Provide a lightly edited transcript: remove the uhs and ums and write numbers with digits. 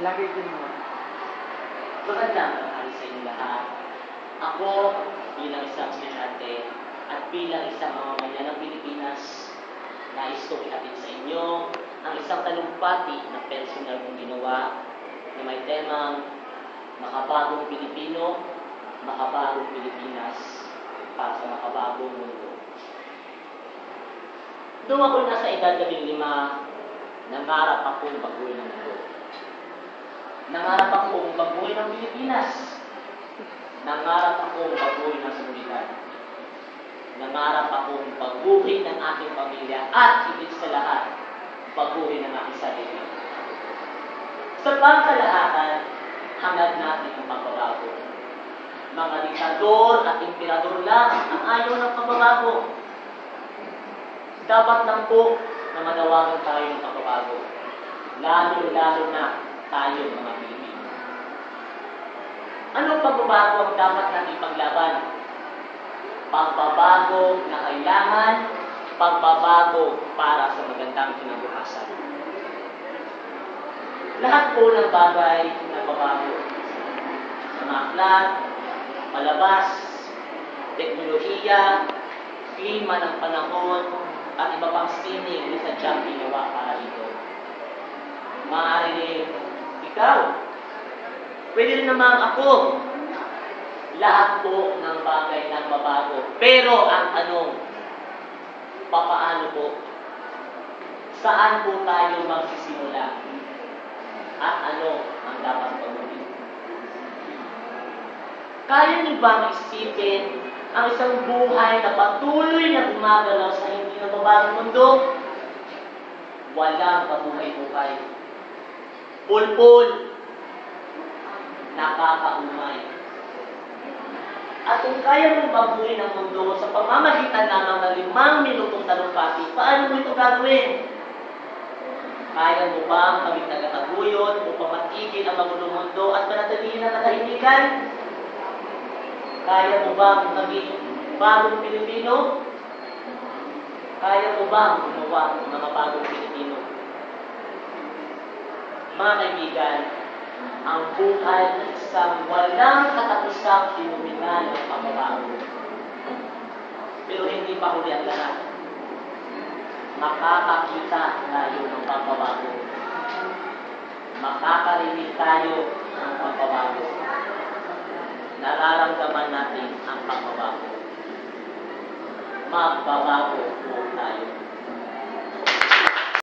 Lagi din mo. Magandang tanghali sa inyo lahat. Ako, bilang isang estudyante at bilang isang mamamayan ng Pilipinas, nais kong ihatid sa inyo ang isang talumpati na personal kong ginawa na may temang Makabagong Pilipino, Makabagong Pilipinas para sa makabagong mundo. Noong ako nasa edad 15, nangarap akong baguhin ang mundo. Nangarap akong baguhin ang Pilipinas. Nangarap akong baguhin ang sanlibutan. Nangarap akong baguhin ang aking pamilya at higit sa lahat, baguhin ang aking sarili. Sa pangkalahatan, hangad natin ang pagbabago. Mga diktador at emperador lang ang ayaw ng pagbabago. Dapat lang po na manawagan tayo ng pagbabago. Lalo-lalo na tayo mga Pilipino. Anong pagbabago ang dapat natin ipaglaban? Pagbabago na kailangan, pagbabago para sa magandang kinabukasan. Lahat po ng bagay na babago. Mga aklat, palabas, teknolohiya, klima ng panahon, at iba pang sining na sadyang ginawa para dito. Maaari rin ikaw. Pwede rin naman ako. Lahat po ng bagay na mabago. Pero ang tanong, papaano po? Saan po tayo magsisimula? At ano ang dapat gawin? Kaya niyo ba maisipin ang isang buhay na patuloy na gumagalaw sa hindi nababagong mundo? Walang kabuhay-buhay. Pulpul. Nakakaumay. At kung kaya mong baguhin ang mundo sa pamamagitan lamang ng 5 minutong talumpati, paano mo ito gagawin? Kaya mo ba maging tagataguyod upang matigil ang magulong mundo at panatilihin ang katahimikan? Kaya mo ba maging bagong Pilipino? Kaya mo ba gumawa ng mga bagong Pilipino? Mga kaibigan, ang buhay ng isang walang katapusang inuminan ng pagbabago. Pero hindi pa huli ang lahat. Makakakita tayo ng pagbabago. Makakarinig tayo ng pagbabago. Nararamdaman natin ang pagbabago. Magbabago po tayo.